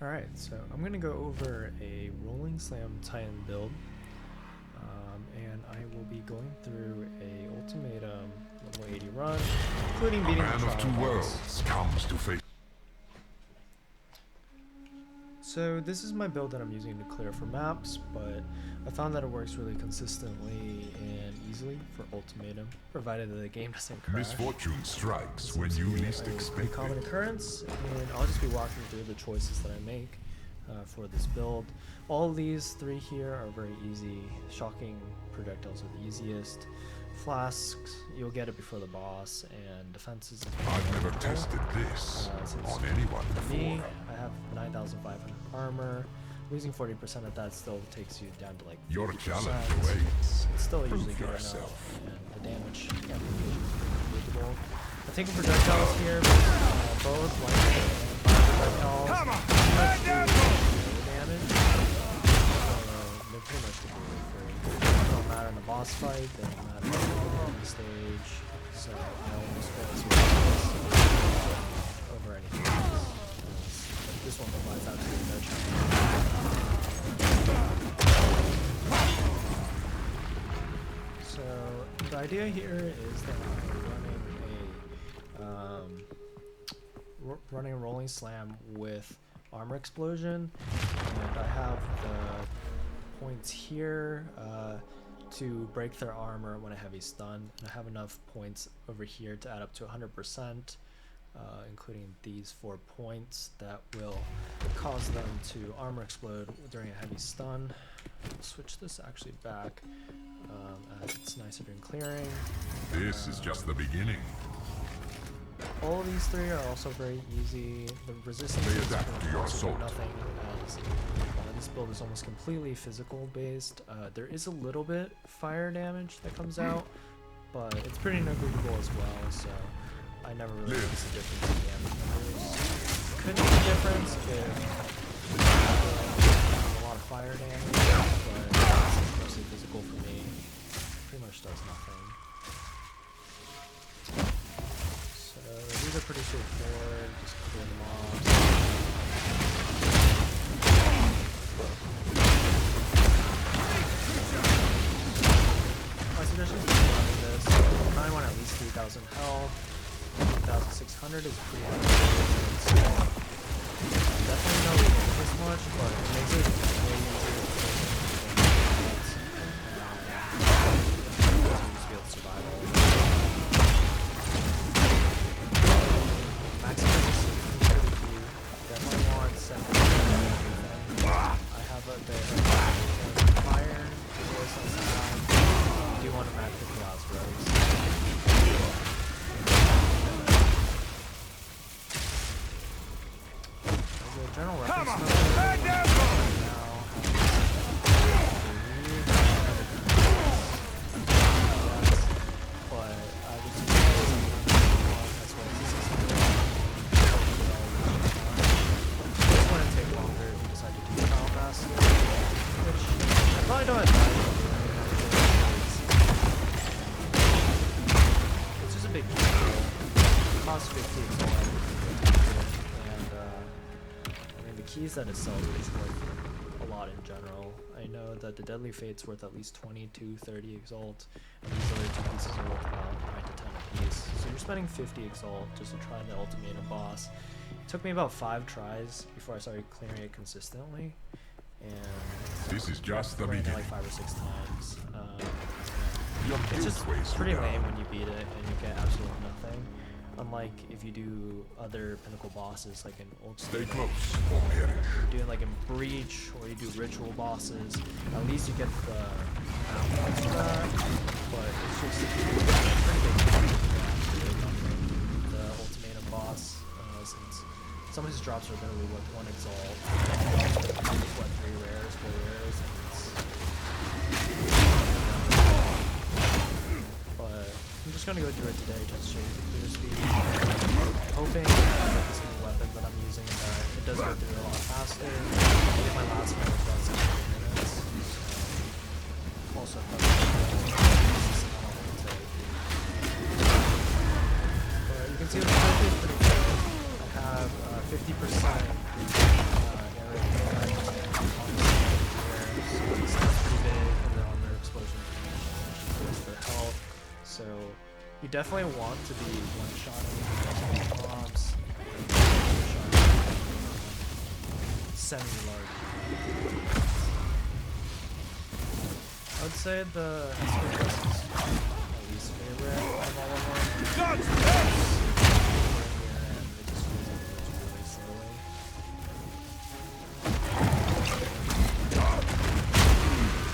Alright, so I'm going to go over a Rolling Slam Titan build, and I will be going through a Ultimatum Level 80 run, including beating the Man of two Trialmaster. worlds comes to face. So this is my build that I'm using to clear for maps, but I found that it works really consistently and easily for Ultimatum, provided that the game doesn't crash. Misfortune strikes when you least expect A common it. occurrence, and I'll just be walking through the choices that I make for this build. All of these three here are very easy. Shocking projectiles are the easiest. Flasks, you'll get it before the boss, and defenses is I've never tested this on anyone for me, before. I have 9,500 armor. Losing 40% of that still takes you down to like 50%. Your challenge awaits. It's still Prove usually good yourself. enough, and the damage application is pretty visible. I'm taking projectiles here, both lightning and fire projectiles. Damage. They're pretty much the they don't matter in a boss fight, they don't matter on the stage, so I almost always use this over anything else. This one provides absolutely no challenge. So the idea here is that I'm running a rolling slam with armor explosion, and I have the points here to break their armor when a heavy stun, and I have enough points over here to add up to 100%, including these 4 points that will cause them to armor explode during a heavy stun. I'll switch this actually back as it's nicer during clearing. This is just the beginning. All of these three are also very easy. The resistance They is adapt to your assault. nothing, as this build is almost completely physical based. There is a little bit fire damage that comes out, but it's pretty negligible as well, so I never really noticed a difference in damage numbers. Could be a difference if a lot of fire damage, but it's mostly physical for me. Pretty much does nothing. These are pretty straightforward, just clear them off. My suggestion is running this. I want at least 3,000 health. 1,600 is pretty high. Definitely not this much, but it makes it way easier to just be able to survive all of it. I have a bit of fire, voice on side. I do want to match with Glass Rose. As a general reference it's just a big deal. It costs 50 Exile, and I mean the keys that it sells is worth a lot in general. I know that the Deadly Fate's worth at least 20 to 30 Exalt, and these other two pieces are worth about 9 to 10 apiece. So you're spending 50 Exalt just to try the Ultimatum boss. It took me about 5 tries before I started clearing it consistently. And This is just the beginning. like 5 or 6 times. Your It's just guilt weighs you pretty down. lame when you beat it and you get absolutely nothing. Unlike if you do other pinnacle bosses like in Stay Ultimate, close or perish. you're doing like in Breach or you do ritual bosses, at least you get the points for that. But it's just pretty big the Ultimatum boss, since some of his drops are literally worth 1 Exalt, what 3 rares, 4 rares, and but I'm just gonna go through it today just to show you the clear speed. Hoping that this new weapon that I'm using it does go through a lot faster. I think my last one was about 16 minutes. So also but you can see the clear speed is pretty good. I have 50% definitely want to be one-shotting mobs, semi-large. I would say the escort quest is my least favorite of all of them. God's And it just feels like it moves really slowly. The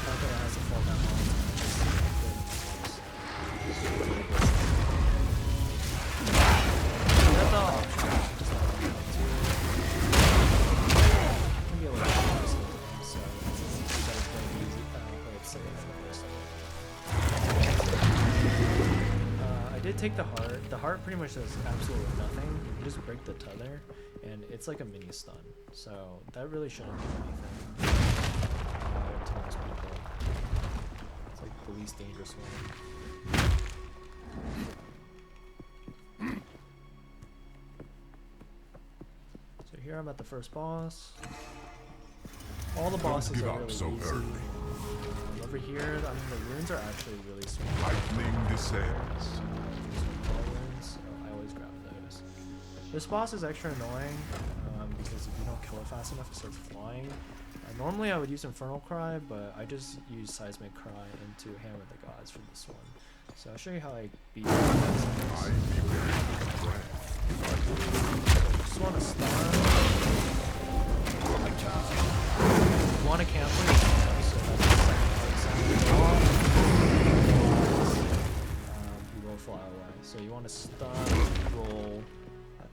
fact that it has to fall down long is just good in this course. You have the option to just let them go too. It can be a little confusing, so you gotta play it easy, play it safe first. I did take the heart. The heart pretty much does absolutely nothing. You just break the tether, and it's like a mini stun. So that really shouldn't do anything to most people. It's like the least dangerous one. So here I'm at the first boss. All the bosses give are up really so easy. early. Over here, I mean, the runes are actually really small. Lightning descends. So I always grab those. This boss is extra annoying because if you don't kill it fast enough, it starts flying. Normally I would use Infernal Cry, but I just use Seismic Cry into Hammer the Gods for this one. So I'll show you how I beat it. I be very breath. Just want to stun. You want to cancel your stun, so that's the second you will fly away. So you want to stun, roll,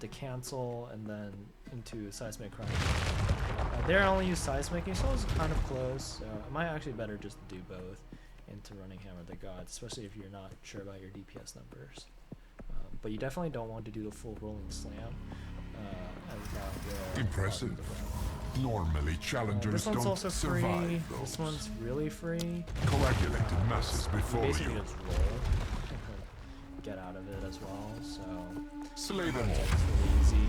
to cancel, and then into Seismic Cry. There I only use Seismic, so it's kind of close, so it might actually better just do both into running Hammer the Gods, especially if you're not sure about your DPS numbers. But you definitely don't want to do the full rolling slam. As that will Impressive. Normally, challengers this one's don't also free. survive This those. one's really free. Coagulated masses You before basically you. just roll, get out of it as well. So Slay them all. it's really easy.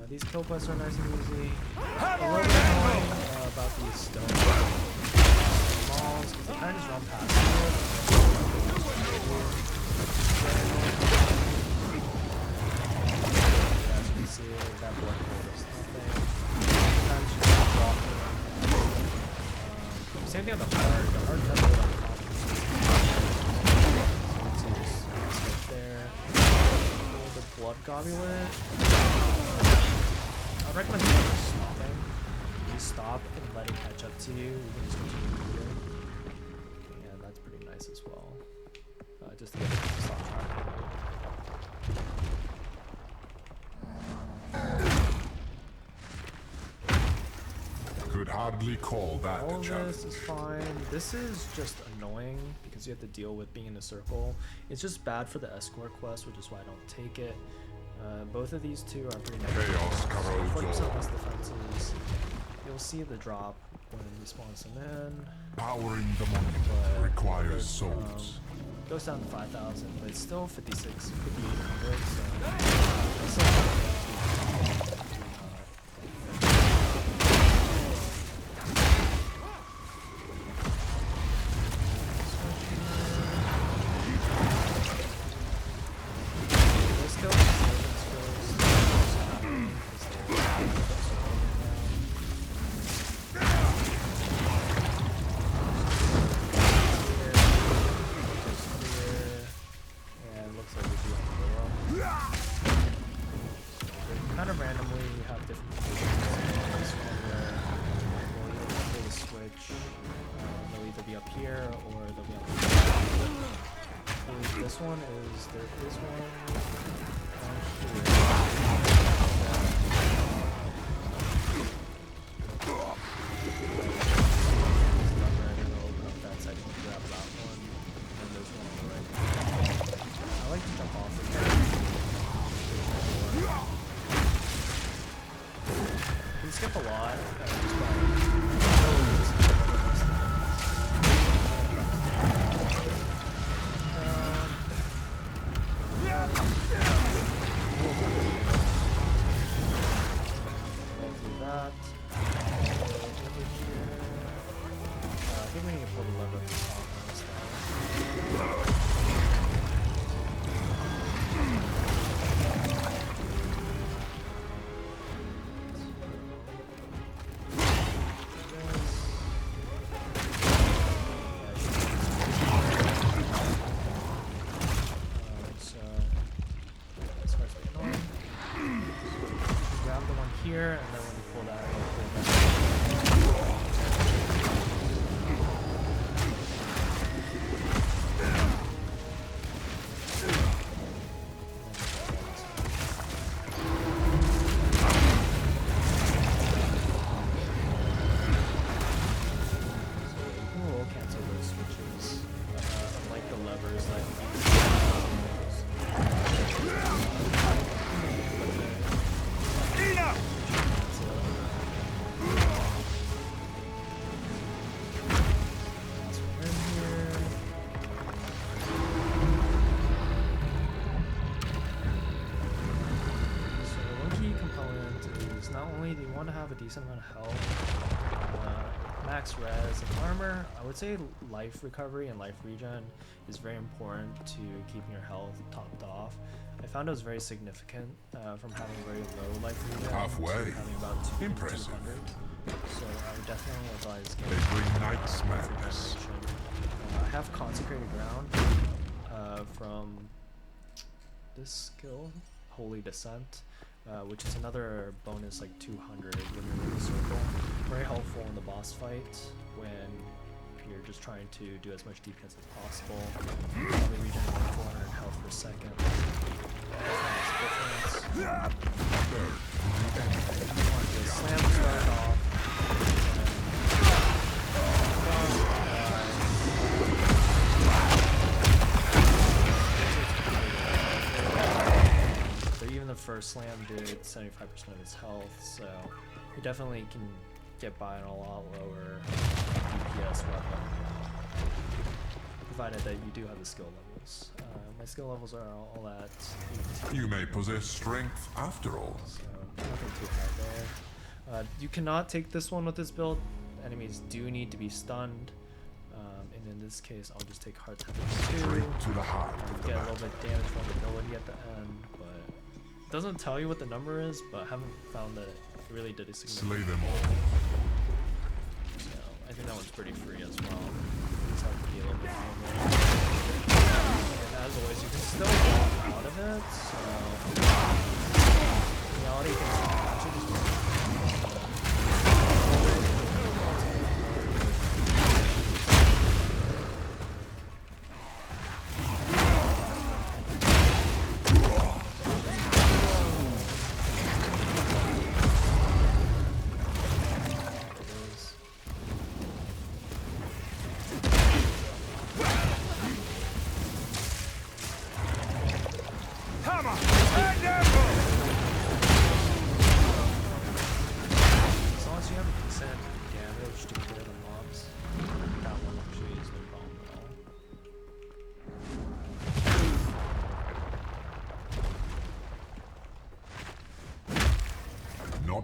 These kill quests are nice and easy. A little bit annoying about these stone balls because they kind of just run past you. As you can see, that blood pool does nothing. Sometimes you just walk around. Same thing on the heart. The heart does it on top. So you just sit there. The blood goblet. I recommend just stopping. You stop and let it catch up to you. You can just continue moving. And that's pretty nice as well. Just to get it to stop tracking you. Could hardly call that All a of challenge. this is fine. This is just annoying because you have to deal with being in a circle. It's just bad for the escort quest, which is why I don't take it. Both of these two are pretty nice. Chaos corrodes 40% all. less defenses. You'll see the drop when you spawn them in. Powering the monument But requires there's, souls. Goes down to 5,000, but it's still 56, 5,800, so it's still not Let's go with Servants first. And looks like we do have to go up. Kind of randomly, you have different positions. This one where we'll either pull the switch, they'll either be up here or they'll be up here. This one is, there is one down here. Open up that side and grab that one. And there's one on the right. I like to jump off of there. We skip a lot. Just by go through that. Over here. I think we need to pull the lever at the top, honestly. here, and then when you pull that, it'll pull that. A decent amount of health, max res and armor. I would say life recovery and life regen is very important to keeping your health topped off. I found it was very significant from having very low life regen Halfway. to having about 200. Impressive. So I would definitely advise They getting bring night life madness. regeneration. I have consecrated ground from this skill, Holy Descent. Which is another bonus like 200 when you're in the circle. Very helpful in the boss fight when you're just trying to do as much DPS as possible. Probably regenerate 400 health per second. That's a difference. You want to slam to start off. The first slam did 75% of its health, so you definitely can get by on a lot lower DPS weapon, provided that you do have the skill levels. My skill levels are all at 18. You may possess strength after all. So nothing too high there. You cannot take this one with this build. Enemies do need to be stunned, and in this case I'll just take Heart's Heavens 2. Straight to the heart of the Get a battle. little bit damage vulnerability at the end, but doesn't tell you what the number is, but I haven't found that it really did a significant. Slay them all. So I think that one's pretty free as well. Just have to be a little bit more. And as always, you can still walk out of it. So in reality, you can actually just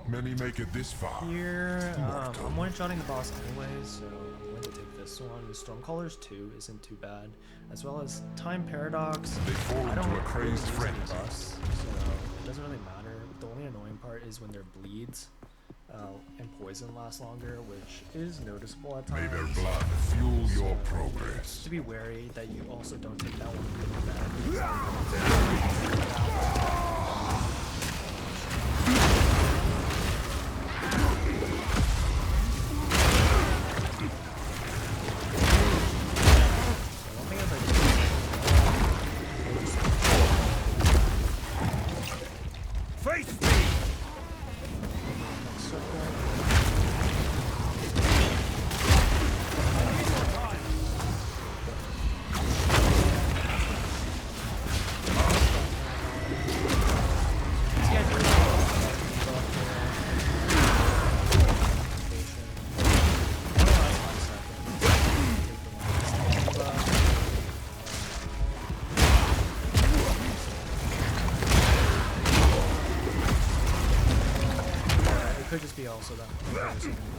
Many make it this far. Here, I'm one-shotting the boss anyways, so I'm going to take this one. The Stormcallers 2 isn't too bad, as well as Time Paradox. They fall I don't into a really crazed use any frenzy. buffs, so it doesn't really matter. The only annoying part is when their bleeds and poison last longer, which is noticeable at times. May their blood fuel your So, progress. to be wary that you also don't take that one really bad. Could just be also that health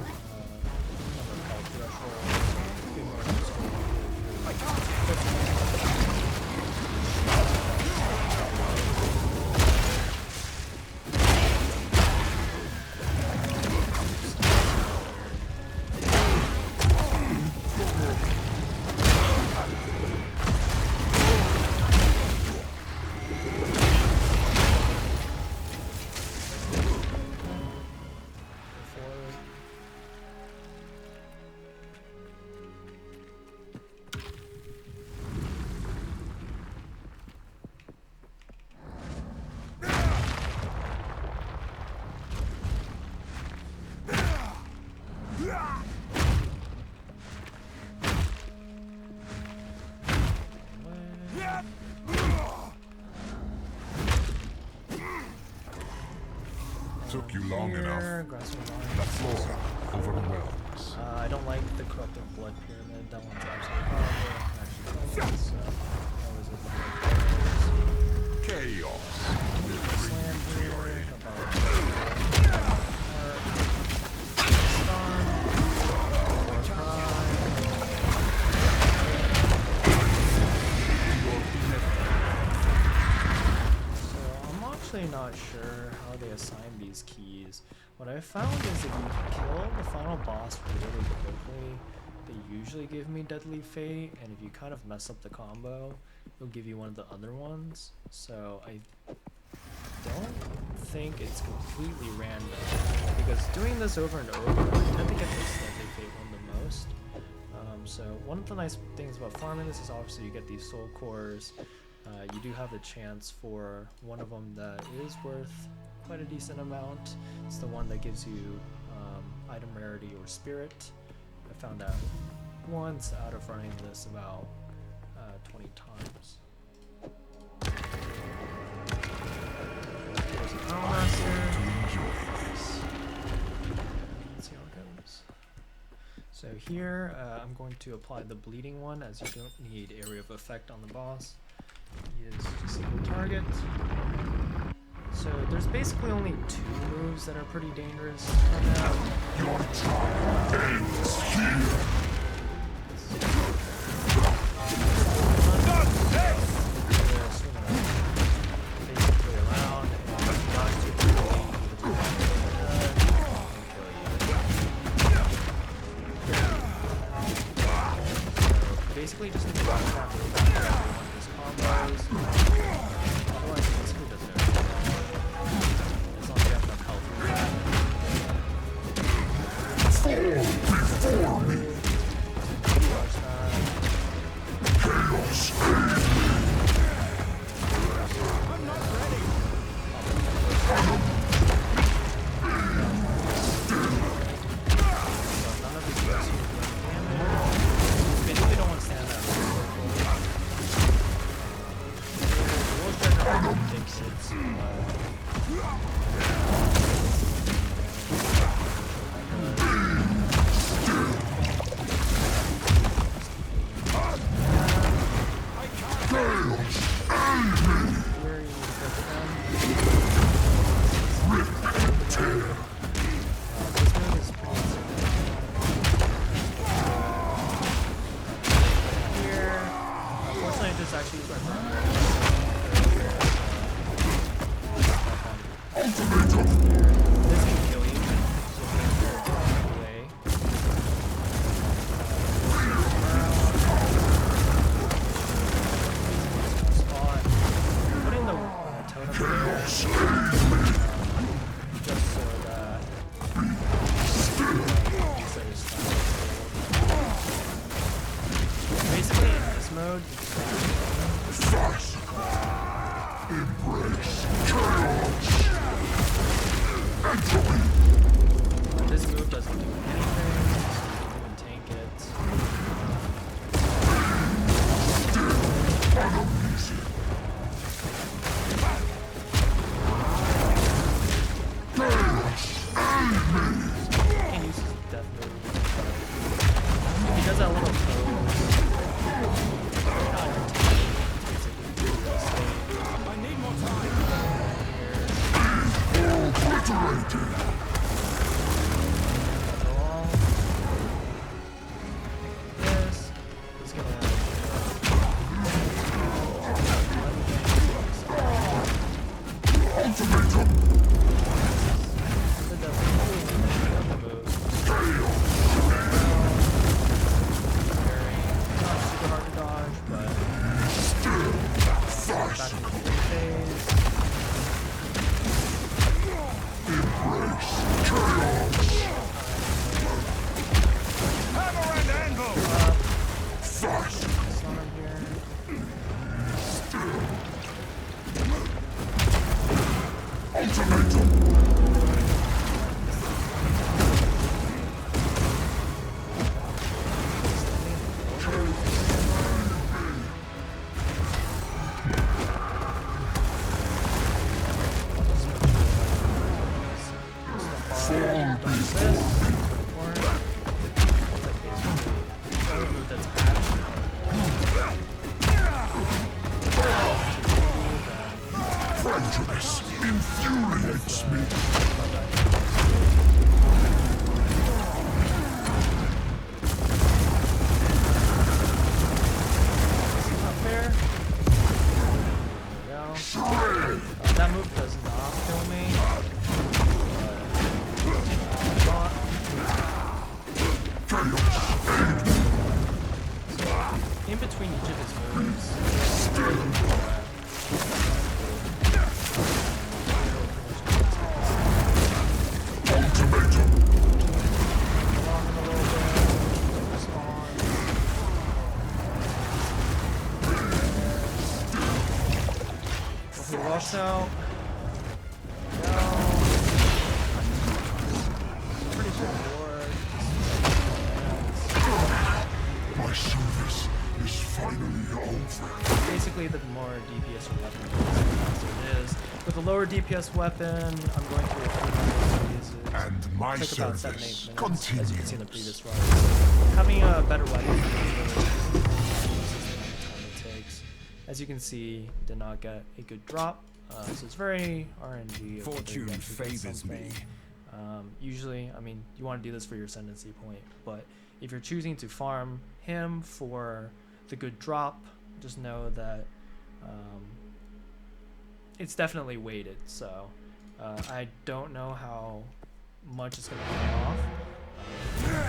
took you long enough. Grasping The floor overwhelms. I don't like the corruptive blood pyramid. That one's absolutely horrible. I can actually kill this. That was a Chaos. slam here. Not sure how they assign these keys. What I found is if you kill the final boss really quickly, they usually give me Deadly Fate, and if you kind of mess up the combo, it'll give you one of the other ones. So I don't think it's completely random, because doing this over and over, I tend to get this Deadly Fate one the most. So one of the nice things about farming this is obviously you get these soul cores. You do have the chance for one of them that is worth quite a decent amount. It's the one that gives you item rarity or spirit. I found that once out of running this about 20 times. There's a Trialmaster. Let's see how it goes. So here I'm going to apply the bleeding one, as you don't need area of effect on the boss. He is just a single target. So there's basically only two moves that are pretty dangerous right now. Your time ends here. Basically around and dodge to basically just need to watch that move after every one of his combos. Otherwise he basically does everything. As long as you have enough health for Fall before me. watch that. Chaos. I'm not ready. So none of these guys are doing damage. Basically don't want to stand that really close. Takes hits, Ultimatum. this can kill you. So you can get away. Spot. Putting the totem there, just so that basically in this mode, Fast. Embrace chaos. Entropy. this move doesn't do anything, so you can even tank it. Uneasy. You can use his death move. If he does that little I need more time. Obliterated. this is gonna Ultimatum. the death move. Very not super hard to dodge, but back into the phase. Embrace Like this, or like it's the only move that's Prejudice infuriates me. not fair. There we go. That move does not kill me. In between each of his moves, Ultimatum. along him a little bit, respawn. Hopefully walks out. Pretty good board. My service is finally over. Basically, the more DPS your weapon is, the faster it is. With a lower DPS weapon, I'm going through a few more phases. And my Took about 7-8 service minutes, as you can see in the continues. previous run. So having a better weapon really reduces the amount of time it takes. As you can see, did not get a good drop, so it's very RNG. of whether you Fortune actually get favors me. something. Usually, I mean, you want to do this for your ascendancy point, but if you're choosing to farm him for the good drop, just know that it's definitely weighted. So I don't know how much it's going to pay off.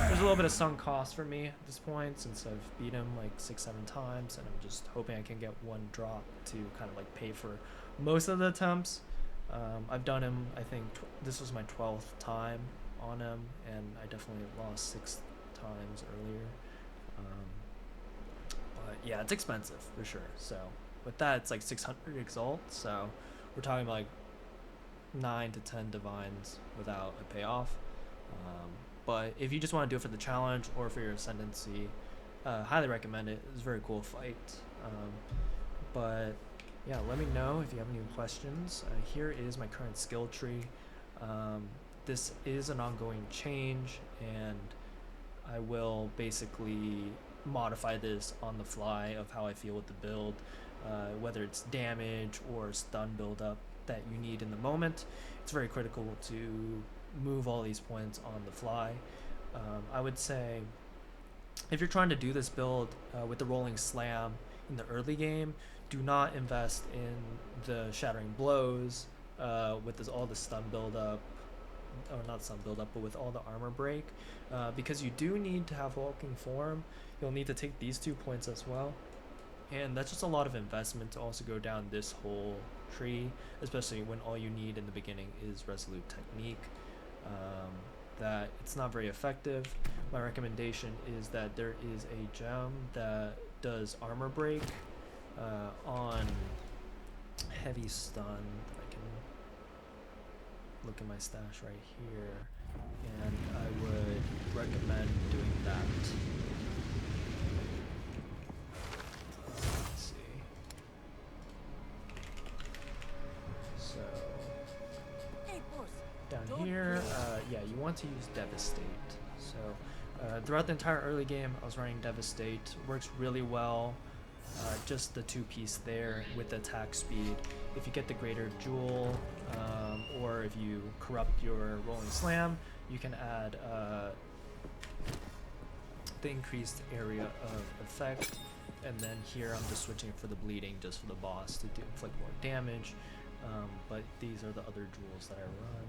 There's a little bit of sunk cost for me at this point, since I've beat him like 6-7 times, and I'm just hoping I can get one drop to kind of like pay for most of the attempts. I've done him, I think this was my 12th time on him, and I definitely lost 6 times earlier. But yeah, it's expensive for sure. So with that, it's like 600 exalt, so we're talking about like 9 to 10 divines without a payoff. But if you just want to do it for the challenge or for your ascendancy, highly recommend it. It's a very cool fight. But yeah, let me know if you have any questions. Here is my current skill tree. This is an ongoing change, and I will basically modify this on the fly of how I feel with the build, whether it's damage or stun buildup that you need in the moment. It's very critical to move all these points on the fly. I would say if you're trying to do this build with the rolling slam in the early game, do not invest in the shattering blows with all the stun buildup, or not stun buildup, but with all the armor break, because you do need to have walking form. You'll need to take these 2 points as well, and that's just a lot of investment to also go down this whole tree, especially when all you need in the beginning is resolute technique. That it's not very effective. My recommendation is that there is a gem that does armor break on heavy stun. I can look at my stash right here, and I would recommend doing that. Let's see. So down here, yeah, you want to use Devastate. So throughout the entire early game, I was running Devastate. Works really well. Just the 2-piece there with the attack speed. If you get the greater jewel, or if you corrupt your rolling slam, you can add the increased area of effect. And then here I'm just switching for the bleeding, just for the boss to inflict more damage. But these are the other jewels that I run.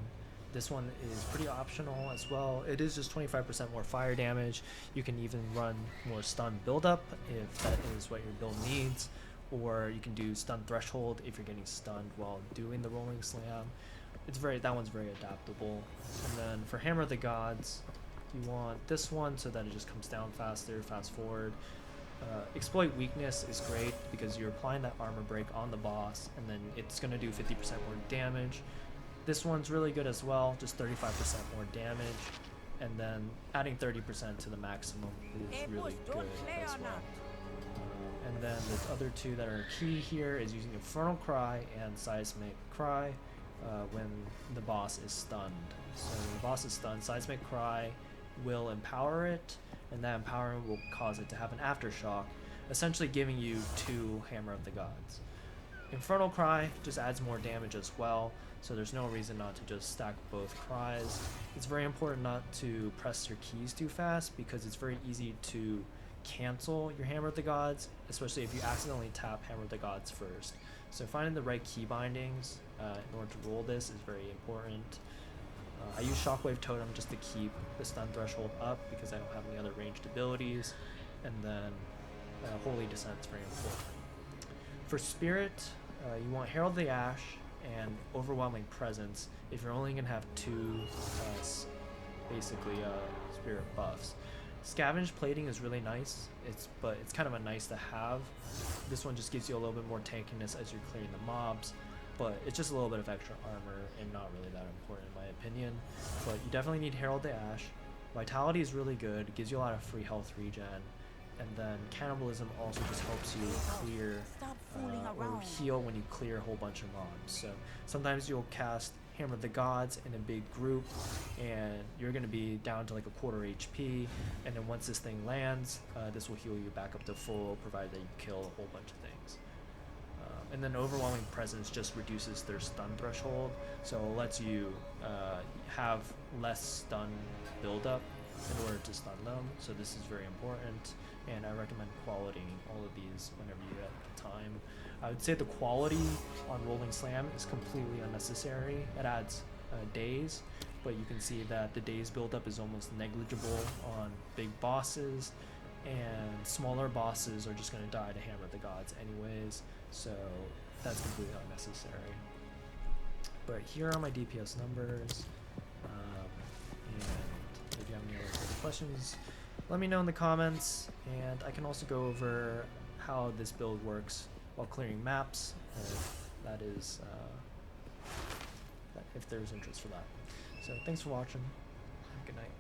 This one is pretty optional as well. It is just 25% more fire damage. You can even run more stun buildup if that is what your build needs, or you can do stun threshold if you're getting stunned while doing the rolling slam. That one's very adaptable. And then for Hammer of the Gods, you want this one so that it just comes down faster, fast forward. Exploit weakness is great because you're applying that armor break on the boss, and then it's going to do 50% more damage. This one's really good as well, just 35% more damage, and then adding 30% to the maximum is really good as well. And then the other 2 that are key here is using Infernal Cry and Seismic Cry. when the boss is stunned. So when the boss is stunned, Seismic Cry will empower it, and that empowerment will cause it to have an aftershock, essentially giving you 2 Hammer of the Gods. Infernal Cry just adds more damage as well, so there's no reason not to just stack both cries. It's very important not to press your keys too fast because it's very easy to cancel your Hammer of the Gods, especially if you accidentally tap Hammer of the Gods first. So finding the right key bindings in order to roll this is very important. I use Shockwave Totem just to keep the stun threshold up because I don't have any other ranged abilities, and then Holy Descent is very important. For Spirit, you want Herald the Ash and Overwhelming Presence if you're only going to have 2 basically Spirit buffs. Scavenge Plating is really nice, but it's kind of a nice to have. This one just gives you a little bit more tankiness as you're clearing the mobs, but it's just a little bit of extra armor and not really that important in my opinion. But you definitely need Herald the Ash. Vitality is really good, it gives you a lot of free health regen, and then Cannibalism also just helps you clear or heal when you clear a whole bunch of mobs. So sometimes you'll cast Hammer of the Gods in a big group and you're going to be down to like a quarter HP, and then once this thing lands, this will heal you back up to full, provided that you kill a whole bunch of things. And then Overwhelming Presence just reduces their stun threshold, so it lets you have less stun buildup in order to stun them, so this is very important, and I recommend quality all of these whenever you get time. I would say the quality on Rolling Slam is completely unnecessary. It adds days, but you can see that the days buildup is almost negligible on big bosses, and smaller bosses are just going to die to Hammer of the Gods anyways, so that's completely unnecessary. But here are my DPS numbers, and if you have any other questions, let me know in the comments, and I can also go over how this build works while clearing maps, if that is, if there's interest for that. So thanks for watching, have a good night.